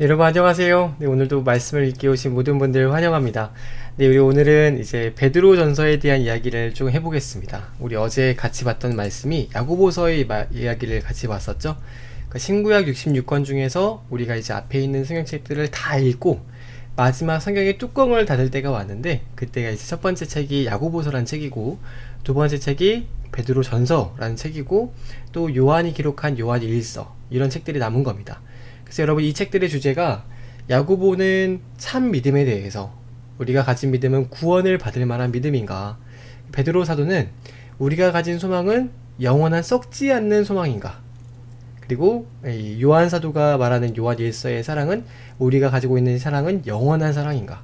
네, 여러분 안녕하세요. 네, 오늘도 말씀을 읽기 오신 모든 분들 환영합니다. 네, 우리 오늘은 이제 베드로 전서에 대한 이야기를 좀 해보겠습니다. 우리 어제 같이 봤던 말씀이 야고보서의 이야기를 같이 봤었죠. 그러니까 신구약 66권 중에서 우리가 이제 앞에 있는 성경책들을 다 읽고 마지막 성경의 뚜껑을 닫을 때가 왔는데, 그때가 이제 첫 번째 책이 야고보서라는 책이고, 두 번째 책이 베드로 전서라는 책이고, 또 요한이 기록한 요한 일서, 이런 책들이 남은 겁니다. 그래서 여러분, 이 책들의 주제가 야고보는 참 믿음에 대해서, 우리가 가진 믿음은 구원을 받을 만한 믿음인가, 베드로 사도는 우리가 가진 소망은 영원한 썩지 않는 소망인가, 그리고 이 요한 사도가 말하는 요한 일서의 사랑은 우리가 가지고 있는 사랑은 영원한 사랑인가,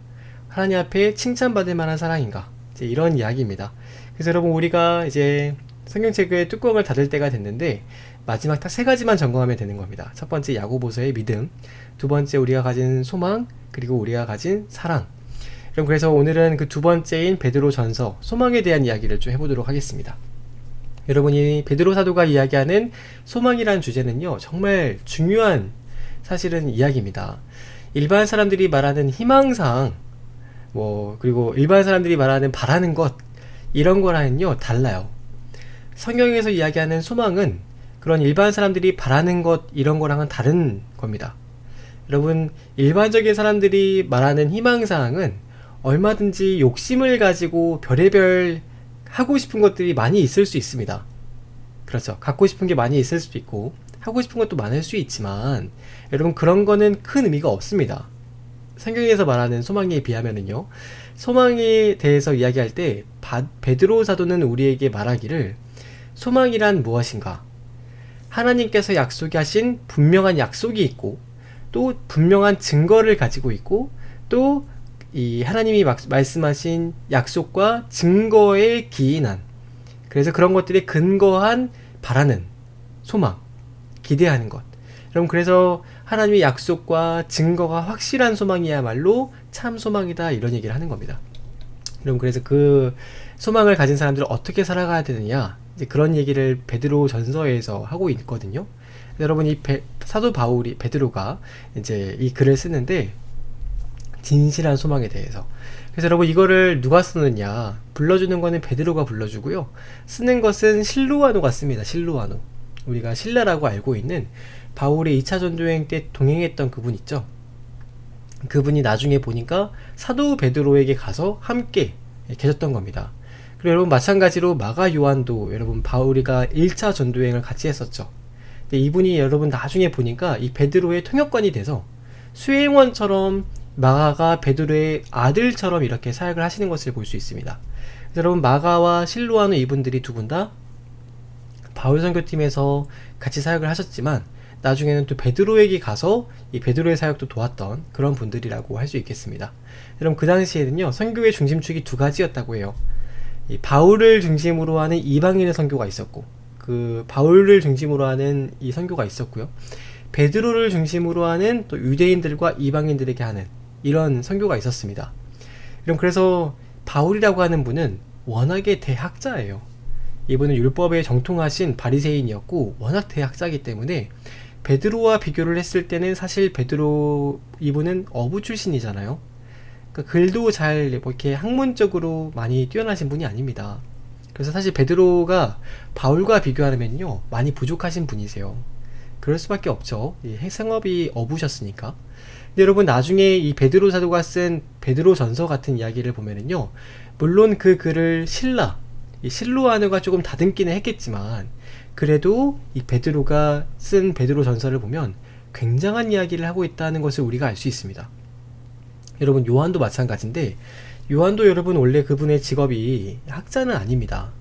하나님 앞에 칭찬받을 만한 사랑인가, 이제 이런 이야기입니다. 그래서 여러분, 우리가 이제 성경책의 뚜껑을 닫을 때가 됐는데 마지막 딱 세 가지만 점검하면 되는 겁니다. 첫 번째 야고보서의 믿음, 두 번째 우리가 가진 소망, 그리고 우리가 가진 사랑. 그래서 오늘은 그 두 번째인 베드로 전서 소망에 대한 이야기를 좀 해보도록 하겠습니다. 여러분이 베드로 사도가 이야기하는 소망이라는 주제는요, 정말 중요한 사실은 이야기입니다. 일반 사람들이 말하는 희망사항, 그리고 일반 사람들이 말하는 바라는 것, 이런 거랑은요 달라요. 성경에서 이야기하는 소망은 그런 일반 사람들이 바라는 것, 이런 거랑은 다른 겁니다. 여러분, 일반적인 사람들이 말하는 희망사항은 얼마든지 욕심을 가지고 별의별 하고 싶은 것들이 많이 있을 수 있습니다. 그렇죠. 갖고 싶은 게 많이 있을 수도 있고 하고 싶은 것도 많을 수 있지만, 여러분, 그런 거는 큰 의미가 없습니다. 성경에서 말하는 소망에 비하면은요, 소망에 대해서 이야기할 때 베드로 사도는 우리에게 말하기를, 소망이란 무엇인가, 하나님께서 약속하신 분명한 약속이 있고, 또 분명한 증거를 가지고 있고, 또 이 하나님이 말씀하신 약속과 증거에 기인한, 그래서 그런 것들이 근거한 바라는 소망, 기대하는 것. 여러분, 그래서 하나님의 약속과 증거가 확실한 소망이야말로 참 소망이다, 이런 얘기를 하는 겁니다. 여러분, 그래서 그 소망을 가진 사람들은 어떻게 살아가야 되느냐, 이제 그런 얘기를 베드로 전서에서 하고 있거든요. 여러분, 이 사도 바울이, 베드로가 이제 이 글을 쓰는데, 진실한 소망에 대해서. 그래서 여러분, 이거를 누가 쓰느냐, 불러주는 거는 베드로가 불러주고요, 쓰는 것은 실루아노가 씁니다. 실루아노, 우리가 신라라고 알고 있는 바울의 2차 전도여행 때 동행했던 그분 있죠. 그분이 나중에 보니까 사도 베드로에게 가서 함께 계셨던 겁니다. 그리고 여러분, 마찬가지로 마가 요한도 여러분 바울이가 1차 전도여행을 같이 했었죠. 근데 이분이 여러분 나중에 보니까 이 베드로의 통역관이 돼서 수행원처럼 마가가 베드로의 아들처럼 이렇게 사역을 하시는 것을 볼 수 있습니다. 여러분, 마가와 실루아노, 이분들이 두 분 다 바울 선교팀에서 같이 사역을 하셨지만 나중에는 또 베드로에게 가서 이 베드로의 사역도 도왔던 그런 분들이라고 할 수 있겠습니다. 여러분, 그 당시에는요, 선교의 중심축이 두 가지였다고 해요. 이 바울을 중심으로 하는 이방인의 선교가 있었고, 그 바울을 중심으로 하는 이 선교가 있었고요, 베드로를 중심으로 하는 또 유대인들과 이방인들에게 하는 이런 선교가 있었습니다. 그래서 바울이라고 하는 분은 워낙에 대학자예요. 이분은 율법에 정통하신 바리새인이었고 워낙 대학자이기 때문에 베드로와 비교를 했을 때는 사실 베드로, 이분은 어부 출신이잖아요. 그러니까 글도 잘 이렇게 학문적으로 많이 뛰어나신 분이 아닙니다. 그래서 사실 베드로가 바울과 비교하면요, 많이 부족하신 분이세요. 그럴 수밖에 없죠. 생업이 어부셨으니까. 근데 여러분, 나중에 이 베드로 사도가 쓴 베드로 전서 같은 이야기를 보면은요, 물론 그 글을 이 실루아노가 조금 다듬기는 했겠지만, 그래도 이 베드로가 쓴 베드로 전서를 보면 굉장한 이야기를 하고 있다는 것을 우리가 알 수 있습니다. 여러분, 요한도 마찬가지인데, 요한도 여러분 원래 그분의 직업이 학자는 아닙니다.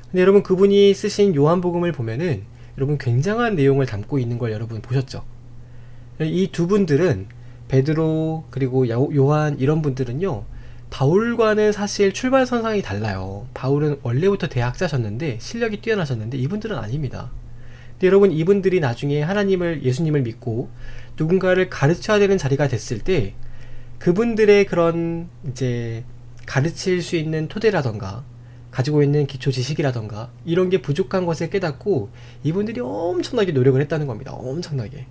근데 여러분, 그분이 쓰신 요한복음을 보면은 여러분 굉장한 내용을 담고 있는 걸 여러분 보셨죠? 이 두 분들은, 베드로 그리고 요한, 이런 분들은요, 바울과는 사실 출발선상이 달라요. 바울은 원래부터 대학자셨는데 실력이 뛰어나셨는데 이분들은 아닙니다. 근데 여러분, 이분들이 나중에 예수님을 믿고 누군가를 가르쳐야 되는 자리가 됐을 때 그분들의 그런 이제 가르칠 수 있는 토대라던가 가지고 있는 기초 지식이라던가 이런 게 부족한 것을 깨닫고 이분들이 엄청나게 노력을 했다는 겁니다. 엄청나게.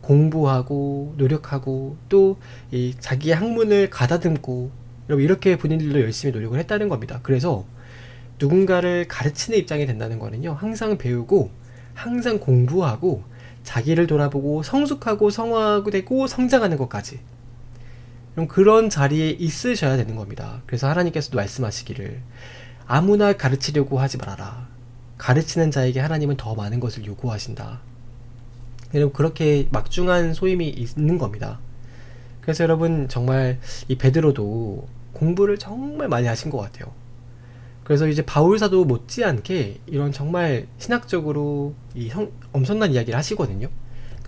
공부하고 노력하고 또 이 자기의 학문을 가다듬고 여러분 이렇게 본인들도 열심히 노력을 했다는 겁니다. 그래서 누군가를 가르치는 입장이 된다는 거는요, 항상 배우고 항상 공부하고 자기를 돌아보고 성숙하고 성화하고 되고 성장하는 것까지 그럼 그런 자리에 있으셔야 되는 겁니다. 그래서 하나님께서도 말씀하시기를 아무나 가르치려고 하지 말아라. 가르치는 자에게 하나님은 더 많은 것을 요구하신다. 여러분 그렇게 막중한 소임이 있는 겁니다. 그래서 여러분 정말 이 베드로도 공부를 정말 많이 하신 것 같아요. 그래서 이제 바울사도 못지않게 이런 정말 신학적으로 엄청난 이야기를 하시거든요.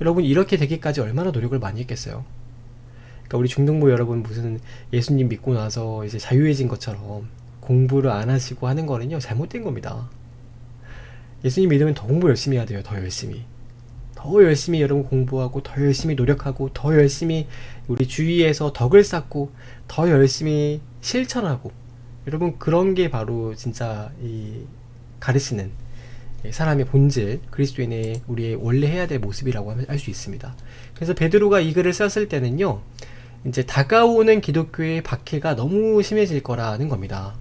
여러분 이렇게 되기까지 얼마나 노력을 많이 했겠어요. 그러니까 우리 중등부 여러분 무슨 예수님 믿고 나서 이제 자유해진 것처럼 공부를 안 하시고 하는 거는요, 잘못된 겁니다. 예수님 믿으면 더 공부 열심히 해야 돼요. 더 열심히 여러분 공부하고 더 열심히 노력하고 더 열심히 우리 주위에서 덕을 쌓고 더 열심히 실천하고 여러분 그런 게 바로 진짜 이 가르치는 사람의 본질, 그리스도인의 우리의 원래 해야 될 모습이라고 할 수 있습니다. 그래서 베드로가 이 글을 썼을 때는요, 이제 다가오는 기독교의 박해가 너무 심해질 거라는 겁니다.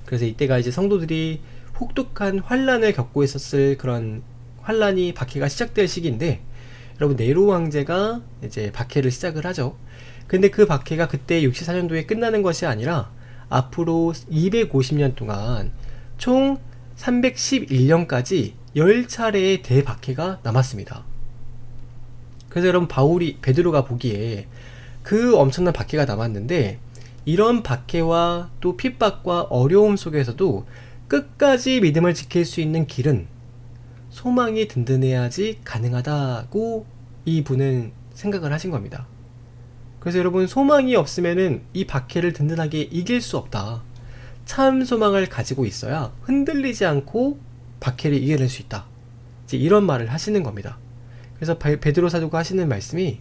그래서 이때가 이제 성도들이 혹독한 환란을 겪고 있었을 그런 환란이 박해가 시작될 시기인데, 여러분 네로 황제가 이제 박해를 시작을 하죠. 근데 그 박해가 그때 64년도에 끝나는 것이 아니라 앞으로 250년 동안 총 311년까지 10차례의 대박해가 남았습니다. 그래서 여러분 베드로가 보기에 그 엄청난 박해가 남았는데 이런 박해와 또 핍박과 어려움 속에서도 끝까지 믿음을 지킬 수 있는 길은 소망이 든든해야지 가능하다고 이분은 생각을 하신 겁니다. 그래서 여러분 소망이 없으면은 이 박해를 든든하게 이길 수 없다. 참 소망을 가지고 있어야 흔들리지 않고 박해를 이겨낼 수 있다. 이제 이런 말을 하시는 겁니다. 그래서 베드로 사도가 하시는 말씀이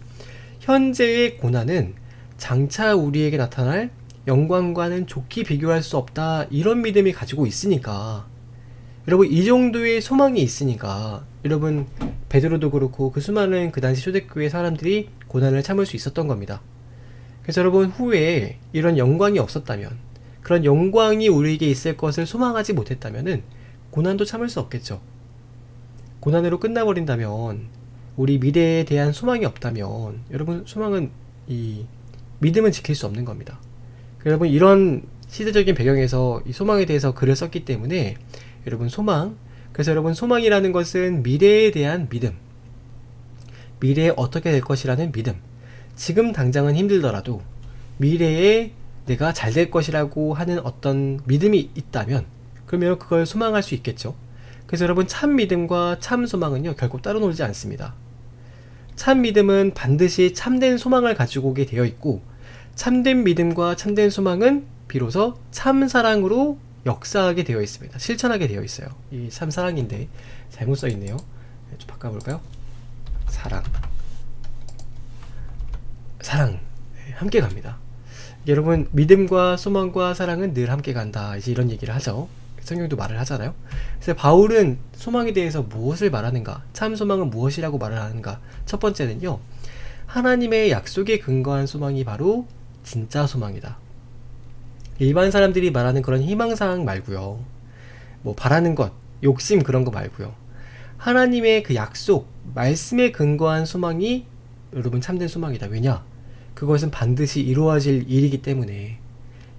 현재의 고난은 장차 우리에게 나타날 영광과는 좋게 비교할 수 없다. 이런 믿음이 가지고 있으니까 여러분 이 정도의 소망이 있으니까 여러분 베드로도 그렇고 그 수많은 그 당시 초대교회 사람들이 고난을 참을 수 있었던 겁니다. 그래서 여러분 후에 이런 영광이 없었다면 그런 영광이 우리에게 있을 것을 소망하지 못했다면은 고난도 참을 수 없겠죠. 고난으로 끝나버린다면 우리 미래에 대한 소망이 없다면 여러분 소망은 이 믿음은 지킬 수 없는 겁니다. 여러분 이런 시대적인 배경에서 이 소망에 대해서 글을 썼기 때문에 여러분 소망, 그래서 여러분 소망이라는 것은 미래에 대한 믿음, 미래에 어떻게 될 것이라는 믿음, 지금 당장은 힘들더라도 미래에 내가 잘 될 것이라고 하는 어떤 믿음이 있다면 그러면 그걸 소망할 수 있겠죠. 그래서 여러분 참 믿음과 참 소망은요 결코 따로 놀지 않습니다. 참 믿음은 반드시 참된 소망을 가지고 오게 되어 있고 참된 믿음과 참된 소망은 비로소 참 사랑으로 역사하게 되어 있습니다. 실천하게 되어 있어요. 이 참 사랑인데 잘못 써 있네요. 좀 바꿔볼까요? 사랑 함께 갑니다. 여러분 믿음과 소망과 사랑은 늘 함께 간다. 이제 이런 얘기를 하죠. 성경도 말을 하잖아요. 그래서 바울은 소망에 대해서 무엇을 말하는가? 참 소망은 무엇이라고 말을 하는가? 첫 번째는요, 하나님의 약속에 근거한 소망이 바로 진짜 소망이다. 일반 사람들이 말하는 그런 희망사항 말고요, 뭐 바라는 것, 욕심 그런 거 말고요, 하나님의 그 약속, 말씀에 근거한 소망이 여러분 참된 소망이다. 왜냐? 그것은 반드시 이루어질 일이기 때문에,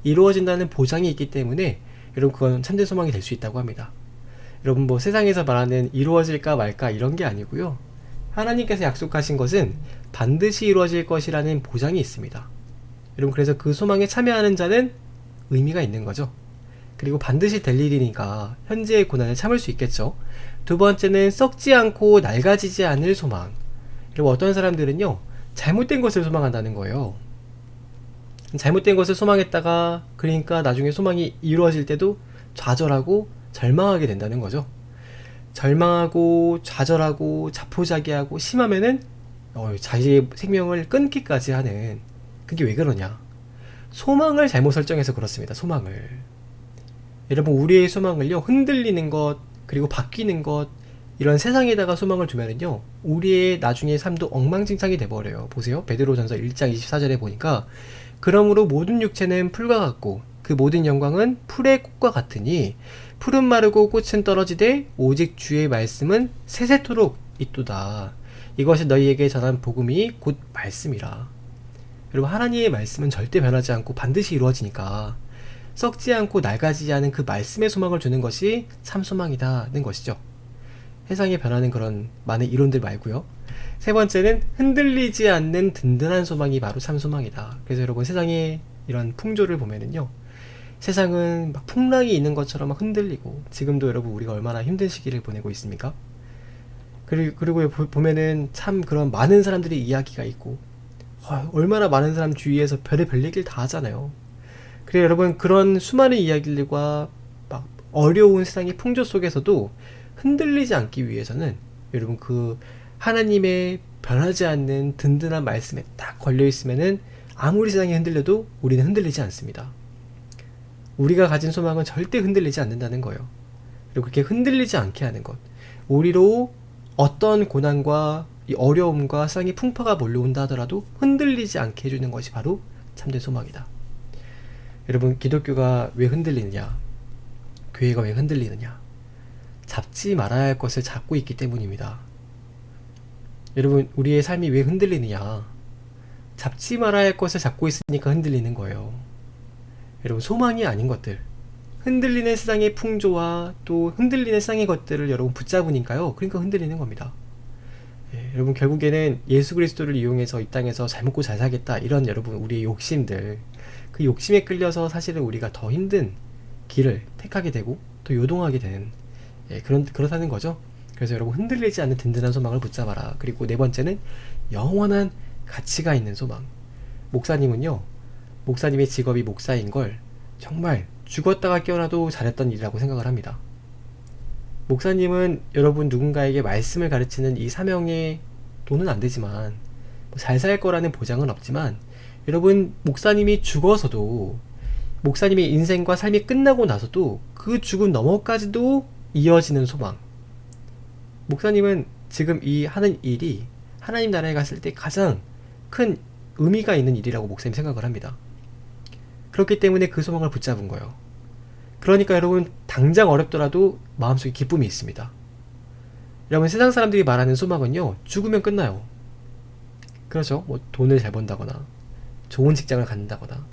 이루어진다는 보장이 있기 때문에 여러분 그건 참된 소망이 될 수 있다고 합니다. 여러분 뭐 세상에서 말하는 이루어질까 말까 이런 게 아니고요, 하나님께서 약속하신 것은 반드시 이루어질 것이라는 보장이 있습니다. 여러분 그래서 그 소망에 참여하는 자는 의미가 있는 거죠. 그리고 반드시 될 일이니까 현재의 고난을 참을 수 있겠죠. 두 번째는 썩지 않고 낡아지지 않을 소망. 그리고 어떤 사람들은요 잘못된 것을 소망한다는 거예요. 잘못된 것을 소망했다가 그러니까 나중에 소망이 이루어질 때도 좌절하고 절망하게 된다는 거죠. 절망하고 좌절하고 자포자기하고 심하면은 자기의 생명을 끊기까지 하는, 그게 왜 그러냐? 소망을 잘못 설정해서 그렇습니다. 소망을. 여러분 우리의 소망을요 흔들리는 것, 그리고 바뀌는 것, 이런 세상에다가 소망을 두면은요, 우리의 나중의 삶도 엉망진창이 돼버려요. 보세요. 베드로전서 1장 24절에 보니까 그러므로 모든 육체는 풀과 같고 그 모든 영광은 풀의 꽃과 같으니 풀은 마르고 꽃은 떨어지되 오직 주의 말씀은 세세토록 있도다. 이것이 너희에게 전한 복음이 곧 말씀이라. 여러분, 하나님의 말씀은 절대 변하지 않고 반드시 이루어지니까 썩지 않고 낡아지지 않은 그 말씀의 소망을 주는 것이 참 소망이다는 것이죠. 세상에 변하는 그런 많은 이론들 말고요. 세 번째는 흔들리지 않는 든든한 소망이 바로 참 소망이다. 그래서 여러분, 세상에 이런 풍조를 보면은요, 세상은 막 풍랑이 있는 것처럼 막 흔들리고, 지금도 여러분 우리가 얼마나 힘든 시기를 보내고 있습니까? 그리고 보면은 참 그런 많은 사람들의 이야기가 있고, 얼마나 많은 사람 주위에서 별의별 얘기를 다 하잖아요. 그래 여러분, 그런 수많은 이야기들과 막 어려운 세상의 풍조 속에서도 흔들리지 않기 위해서는 여러분, 그 하나님의 변하지 않는 든든한 말씀에 딱 걸려 있으면은 아무리 세상이 흔들려도 우리는 흔들리지 않습니다. 우리가 가진 소망은 절대 흔들리지 않는다는 거예요. 그리고 그렇게 흔들리지 않게 하는 것, 우리로 어떤 고난과 이 어려움과 세상의 풍파가 몰려온다 하더라도 흔들리지 않게 해주는 것이 바로 참된 소망이다. 여러분, 기독교가 왜 흔들리느냐, 교회가 왜 흔들리느냐, 잡지 말아야 할 것을 잡고 있기 때문입니다. 여러분, 우리의 삶이 왜 흔들리느냐, 잡지 말아야 할 것을 잡고 있으니까 흔들리는 거예요. 여러분, 소망이 아닌 것들, 흔들리는 세상의 풍조와 또 흔들리는 세상의 것들을 여러분 붙잡으니까요, 그러니까 흔들리는 겁니다. 여러분, 결국에는 예수 그리스도를 이용해서 이 땅에서 잘 먹고 잘 살겠다, 이런 여러분 우리의 욕심들, 그 욕심에 끌려서 사실은 우리가 더 힘든 길을 택하게 되고 또 요동하게 되는, 그렇다는 거죠. 그래서 여러분, 흔들리지 않는 든든한 소망을 붙잡아라. 그리고 네 번째는 영원한 가치가 있는 소망. 목사님의 직업이 목사인 걸 정말 죽었다가 깨어나도 잘했던 일이라고 생각을 합니다. 목사님은 여러분 누군가에게 말씀을 가르치는 이 사명에 돈은 안 되지만, 잘 살 거라는 보장은 없지만, 여러분, 목사님이 죽어서도, 목사님의 인생과 삶이 끝나고 나서도 그 죽음 너머까지도 이어지는 소망. 목사님은 지금 이 하는 일이 하나님 나라에 갔을 때 가장 큰 의미가 있는 일이라고 목사님 생각을 합니다. 그렇기 때문에 그 소망을 붙잡은 거예요. 그러니까 여러분, 당장 어렵더라도 마음속에 기쁨이 있습니다. 여러분, 세상 사람들이 말하는 소망은요, 죽으면 끝나요. 그렇죠? 뭐 돈을 잘 번다거나, 좋은 직장을 갖는다거나,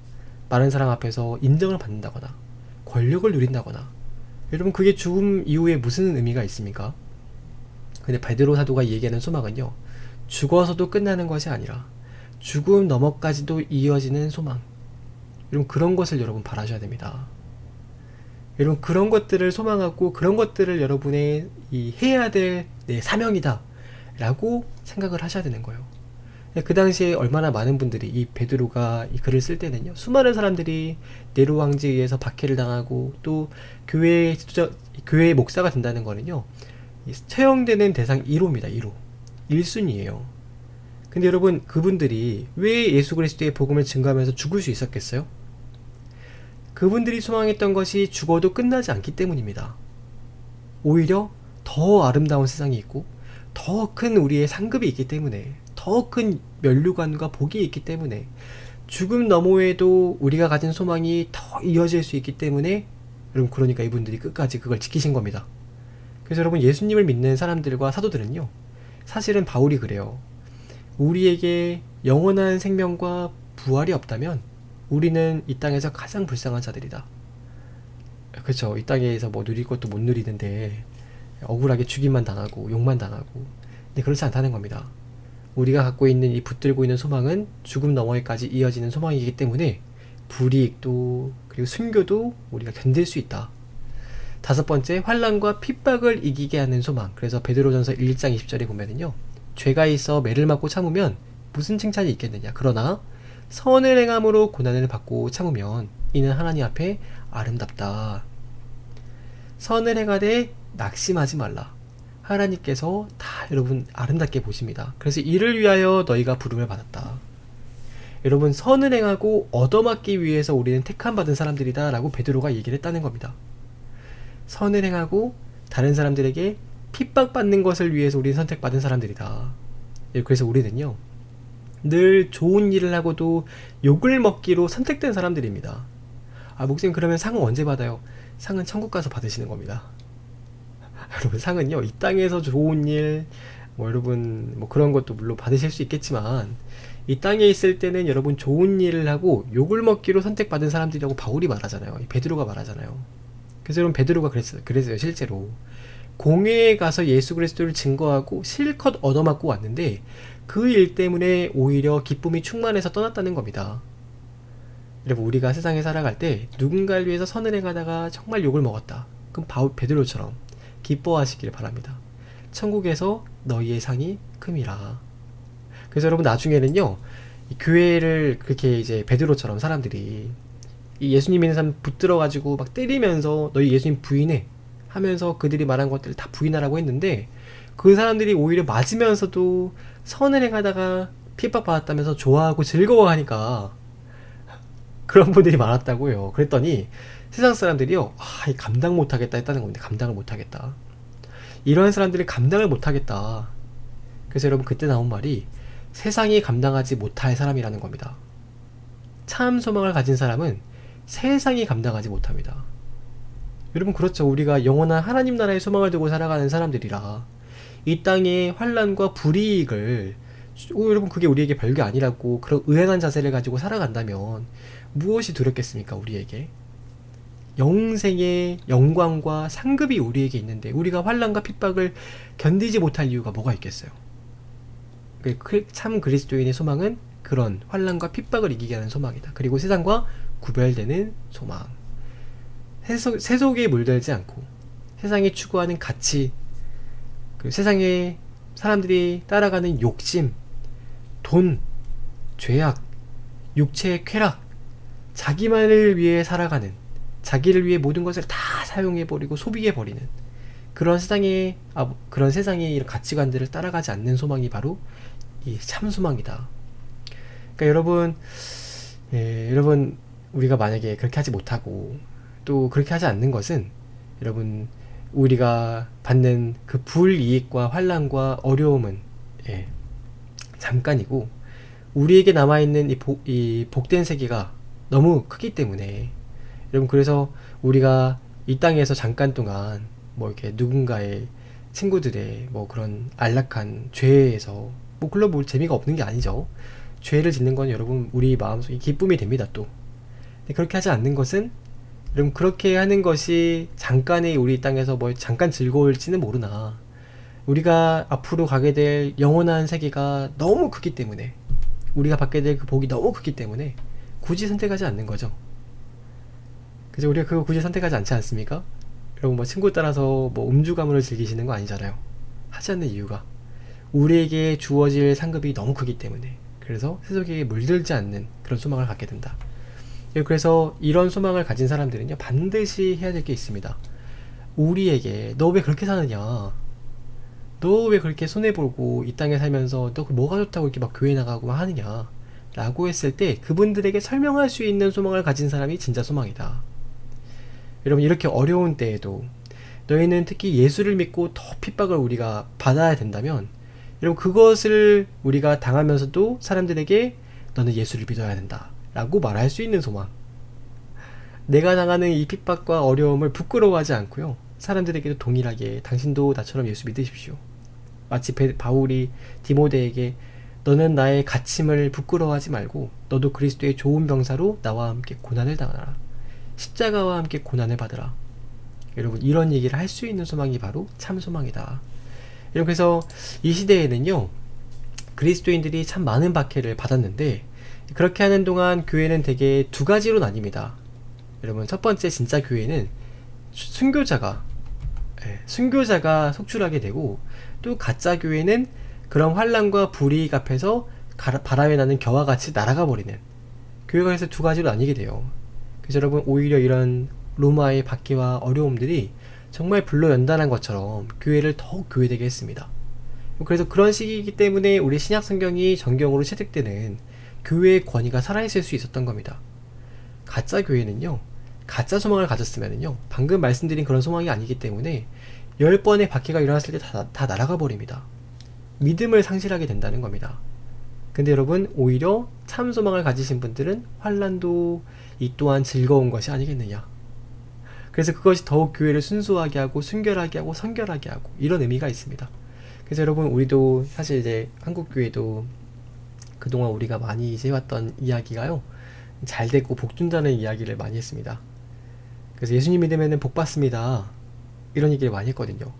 많은 사람 앞에서 인정을 받는다거나, 권력을 누린다거나. 여러분, 그게 죽음 이후에 무슨 의미가 있습니까? 근데 베드로 사도가 얘기하는 소망은요, 죽어서도 끝나는 것이 아니라 죽음 너머까지도 이어지는 소망. 여러분, 그런 것을 여러분 바라셔야 됩니다. 여러분, 그런 것들을 소망하고 그런 것들을 여러분의 이 해야 될 내 사명이다 라고 생각을 하셔야 되는 거예요. 그 당시에 얼마나 많은 분들이, 이 베드로가 이 글을 쓸 때는요, 수많은 사람들이 네로 왕제에 의해서 박해를 당하고, 또 교회의 목사가 된다는 거는요, 처형되는 대상 1호입니다. 1호 1순위예요. 근데 여러분, 그분들이 왜 예수 그리스도의 복음을 증거하면서 죽을 수 있었겠어요? 그분들이 소망했던 것이 죽어도 끝나지 않기 때문입니다. 오히려 더 아름다운 세상이 있고, 더 큰 우리의 상급이 있기 때문에, 더 큰 면류관과 복이 있기 때문에, 죽음 너머에도 우리가 가진 소망이 더 이어질 수 있기 때문에, 여러분, 그러니까 이분들이 끝까지 그걸 지키신 겁니다. 그래서 여러분, 예수님을 믿는 사람들과 사도들은요, 사실은 바울이 그래요. 우리에게 영원한 생명과 부활이 없다면 우리는 이 땅에서 가장 불쌍한 자들이다. 그렇죠. 이 땅에서 뭐 누릴 것도 못 누리는데 억울하게 죽임만 당하고 욕만 당하고. 근데 그렇지 않다는 겁니다. 우리가 갖고 있는 이 붙들고 있는 소망은 죽음 너머에까지 이어지는 소망이기 때문에 불이익도 그리고 순교도 우리가 견딜 수 있다. 다섯 번째, 환난과 핍박을 이기게 하는 소망. 그래서 베드로전서 1장 20절에 보면은요, 죄가 있어 매를 맞고 참으면 무슨 칭찬이 있겠느냐. 그러나 선을 행함으로 고난을 받고 참으면 이는 하나님 앞에 아름답다. 선을 행하되 낙심하지 말라. 하나님께서 다 여러분 아름답게 보십니다. 그래서 이를 위하여 너희가 부름을 받았다. 여러분, 선을 행하고 얻어맞기 위해서 우리는 택함받은 사람들이다 라고 베드로가 얘기를 했다는 겁니다. 선을 행하고 다른 사람들에게 핍박받는 것을 위해서 우리는 선택받은 사람들이다. 그래서 우리는요, 늘 좋은 일을 하고도 욕을 먹기로 선택된 사람들입니다. 아, 목사님 그러면 상은 언제 받아요? 상은 천국 가서 받으시는 겁니다. 여러분, 상은요, 이 땅에서 좋은 일, 여러분 그런 것도 물론 받으실 수 있겠지만, 이 땅에 있을 때는 여러분 좋은 일을 하고 욕을 먹기로 선택받은 사람들이라고 바울이 말하잖아요. 베드로가 말하잖아요. 그래서 여러분, 베드로가 그랬어요. 실제로 공회에 가서 예수 그리스도를 증거하고 실컷 얻어맞고 왔는데, 그 일 때문에 오히려 기쁨이 충만해서 떠났다는 겁니다. 여러분, 우리가 세상에 살아갈 때 누군가를 위해서 선을 행하다가 정말 욕을 먹었다. 그럼 베드로처럼 기뻐하시길 바랍니다. 천국에서 너희의 상이 큼이라. 그래서 여러분, 나중에는요, 이 교회를 그렇게 이제 베드로처럼 사람들이 이 예수님 믿는 사람 붙들어가지고 막 때리면서 너희 예수님 부인해 하면서 그들이 말한 것들을 다 부인하라고 했는데, 그 사람들이 오히려 맞으면서도 선을 행하다가 핍박받았다면서 좋아하고 즐거워하니까 그런 분들이 많았다고요. 그랬더니 세상 사람들이요, 감당 못하겠다 했다는 겁니다. 감당을 못하겠다. 이런 사람들이 감당을 못하겠다. 그래서 여러분, 그때 나온 말이 세상이 감당하지 못할 사람이라는 겁니다. 참 소망을 가진 사람은 세상이 감당하지 못합니다. 여러분, 그렇죠. 우리가 영원한 하나님 나라의 소망을 두고 살아가는 사람들이라 이 땅의 환난과 불이익을, 여러분, 그게 우리에게 별게 아니라고 그런 의연한 자세를 가지고 살아간다면 무엇이 두렵겠습니까? 우리에게 영생의 영광과 상급이 우리에게 있는데 우리가 환난과 핍박을 견디지 못할 이유가 뭐가 있겠어요? 참 그리스도인의 소망은 그런 환난과 핍박을 이기게 하는 소망이다. 그리고 세상과 구별되는 소망. 세속에 물들지 않고 세상이 추구하는 가치, 그리고 세상에 사람들이 따라가는 욕심, 돈, 죄악, 육체의 쾌락, 자기만을 위해 살아가는, 자기를 위해 모든 것을 다 사용해버리고 소비해버리는 그런 세상의 이런 가치관들을 따라가지 않는 소망이 바로 이 참소망이다. 그러니까 여러분, 우리가 만약에 그렇게 하지 못하고 또 그렇게 하지 않는 것은, 여러분, 우리가 받는 그 불이익과 환난과 어려움은 잠깐이고, 우리에게 남아있는 이 복된 세계가 너무 크기 때문에, 여러분, 그래서 우리가 이 땅에서 잠깐 동안 이렇게 누군가의 친구들의 그런 안락한 죄에서 물론 재미가 없는 게 아니죠. 죄를 짓는 건 여러분 우리 마음속에 기쁨이 됩니다. 또 근데 그렇게 하지 않는 것은, 여러분, 그렇게 하는 것이 잠깐의 우리 땅에서 잠깐 즐거울지는 모르나 우리가 앞으로 가게 될 영원한 세계가 너무 크기 때문에, 우리가 받게 될 그 복이 너무 크기 때문에 굳이 선택하지 않는 거죠. 그래서 우리가 그거 굳이 선택하지 않지 않습니까? 여러분, 친구 따라서 음주 가물을 즐기시는 거 아니잖아요. 하지 않는 이유가 우리에게 주어질 상급이 너무 크기 때문에, 그래서 세속에 물들지 않는 그런 소망을 갖게 된다. 그래서 이런 소망을 가진 사람들은요, 반드시 해야 될 게 있습니다. 우리에게 너 왜 그렇게 사느냐, 너 왜 그렇게 손해보고 이 땅에 살면서 너 뭐가 좋다고 이렇게 막 교회 나가고 하느냐 라고 했을 때, 그분들에게 설명할 수 있는 소망을 가진 사람이 진짜 소망이다. 여러분, 이렇게 어려운 때에도 너희는 특히 예수를 믿고 더 핍박을 우리가 받아야 된다면, 여러분, 그것을 우리가 당하면서도 사람들에게 너는 예수를 믿어야 된다 라고 말할 수 있는 소망. 내가 당하는 이 핍박과 어려움을 부끄러워하지 않고요, 사람들에게도 동일하게 당신도 나처럼 예수 믿으십시오. 마치 바울이 디모데에게 너는 나의 갇힘을 부끄러워하지 말고 너도 그리스도의 좋은 병사로 나와 함께 고난을 당하라. 십자가와 함께 고난을 받으라. 여러분, 이런 얘기를 할 수 있는 소망이 바로 참 소망이다. 여러분, 그래서 이 시대에는요, 그리스도인들이 참 많은 박해를 받았는데, 그렇게 하는 동안 교회는 대개 두 가지로 나뉩니다. 여러분, 첫 번째 진짜 교회는 순교자가 속출하게 되고, 또 가짜 교회는 그런 환난과 불이익 앞에서 바람에 나는 겨와 같이 날아가 버리는, 교회가 그래서 두 가지로 나뉘게 돼요. 그래서 여러분, 오히려 이런 로마의 박해와 어려움들이 정말 불로연단한 것처럼 교회를 더욱 교회되게 했습니다. 그래서 그런 시기이기 때문에 우리 신약 성경이 정경으로 채택되는 교회의 권위가 살아있을 수 있었던 겁니다. 가짜 교회는요, 가짜 소망을 가졌으면은요, 방금 말씀드린 그런 소망이 아니기 때문에 10번의 박해가 일어났을 때 다 날아가 버립니다. 믿음을 상실하게 된다는 겁니다. 근데 여러분, 오히려 참 소망을 가지신 분들은 환난도 이 또한 즐거운 것이 아니겠느냐. 그래서 그것이 더욱 교회를 순수하게 하고 순결하게 하고 성결하게 하고 이런 의미가 있습니다. 그래서 여러분, 우리도 사실 이제 한국교회도 그동안 우리가 많이 이제 해왔던 이야기가요, 잘 되고 복 준다는 이야기를 많이 했습니다. 그래서 예수님 믿으면 복 받습니다, 이런 얘기를 많이 했거든요.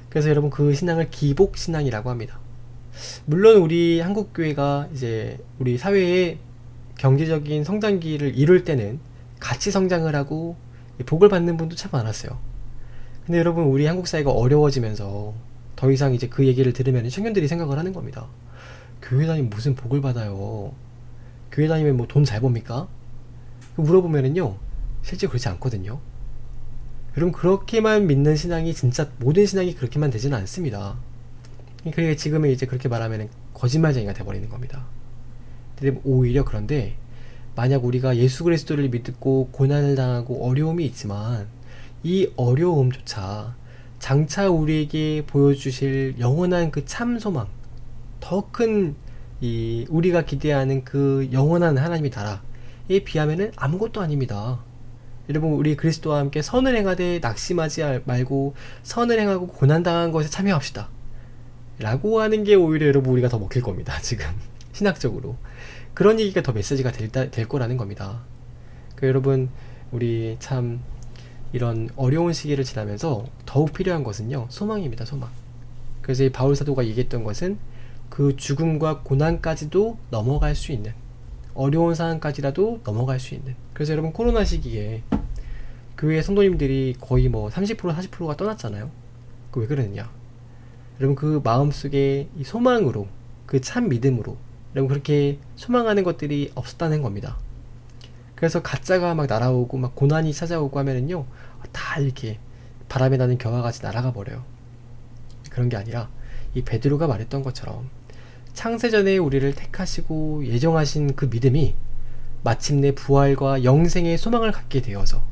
그래서 여러분, 그 신앙을 기복신앙이라고 합니다. 물론 우리 한국교회가 이제 우리 사회의 경제적인 성장기를 이룰 때는 같이 성장을 하고 복을 받는 분도 참 많았어요. 근데 여러분, 우리 한국 사회가 어려워지면서 더 이상 이제 그 얘기를 들으면 청년들이 생각을 하는 겁니다. 교회 다니면 무슨 복을 받아요? 교회 다니면 뭐 돈 잘 법니까? 물어보면은요, 실제 그렇지 않거든요. 여러분, 그렇게만 믿는 신앙이 진짜 모든 신앙이 그렇게만 되지는 않습니다. 그러니까 지금은 이제 그렇게 말하면 거짓말쟁이가 돼버리는 겁니다. 근데 오히려 그런데 만약 우리가 예수 그리스도를 믿고 고난을 당하고 어려움이 있지만 이 어려움조차 장차 우리에게 보여주실 영원한 그 참 소망, 더 큰 이 우리가 기대하는 그 영원한 하나님의 나라에 비하면은 아무것도 아닙니다. 여러분, 우리 그리스도와 함께 선을 행하되 낙심하지 말고 선을 행하고 고난당한 것에 참여합시다 라고 하는 게 오히려 여러분, 우리가 더 먹힐 겁니다. 지금 신학적으로 그런 얘기가 더 메시지가 될 거라는 겁니다. 여러분, 우리 참 이런 어려운 시기를 지나면서 더욱 필요한 것은요, 소망입니다. 소망. 그래서 이 바울 사도가 얘기했던 것은 그 죽음과 고난까지도 넘어갈 수 있는, 어려운 상황까지라도 넘어갈 수 있는. 그래서 여러분, 코로나 시기에 교회 성도님들이 거의 뭐 30% 40%가 떠났잖아요. 왜 그러느냐? 여러분, 그 마음속에 이 소망으로, 그 참 믿음으로 여러분 그렇게 소망하는 것들이 없었다는 겁니다. 그래서 가짜가 막 날아오고 막 고난이 찾아오고 하면은요, 다 이렇게 바람에 나는 겨와 같이 날아가 버려요. 그런 게 아니라 이 베드로가 말했던 것처럼 창세전에 우리를 택하시고 예정하신 그 믿음이 마침내 부활과 영생의 소망을 갖게 되어서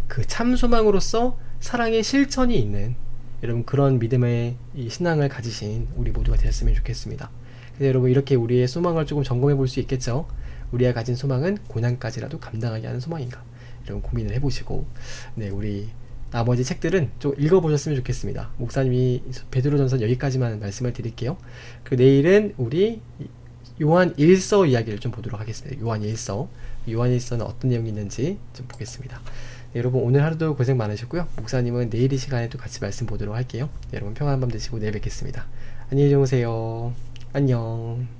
그 참 소망으로서 사랑의 실천이 있는 여러분, 그런 믿음의 이 신앙을 가지신 우리 모두가 되었으면 좋겠습니다. 그래서 여러분, 이렇게 우리의 소망을 조금 점검해 볼 수 있겠죠. 우리가 가진 소망은 고난까지라도 감당하게 하는 소망인가, 여러분 고민을 해보시고, 우리 나머지 책들은 좀 읽어보셨으면 좋겠습니다. 목사님이 베드로전서 여기까지만 말씀을 드릴게요. 그리고 내일은 우리 요한 1서 이야기를 좀 보도록 하겠습니다. 요한 1서. 요한 1서는 어떤 내용이 있는지 좀 보겠습니다. 여러분, 오늘 하루도 고생 많으셨고요. 목사님은 내일 이 시간에 또 같이 말씀 보도록 할게요. 여러분, 평안한 밤 되시고 내일 뵙겠습니다. 안녕히 주무세요. 안녕.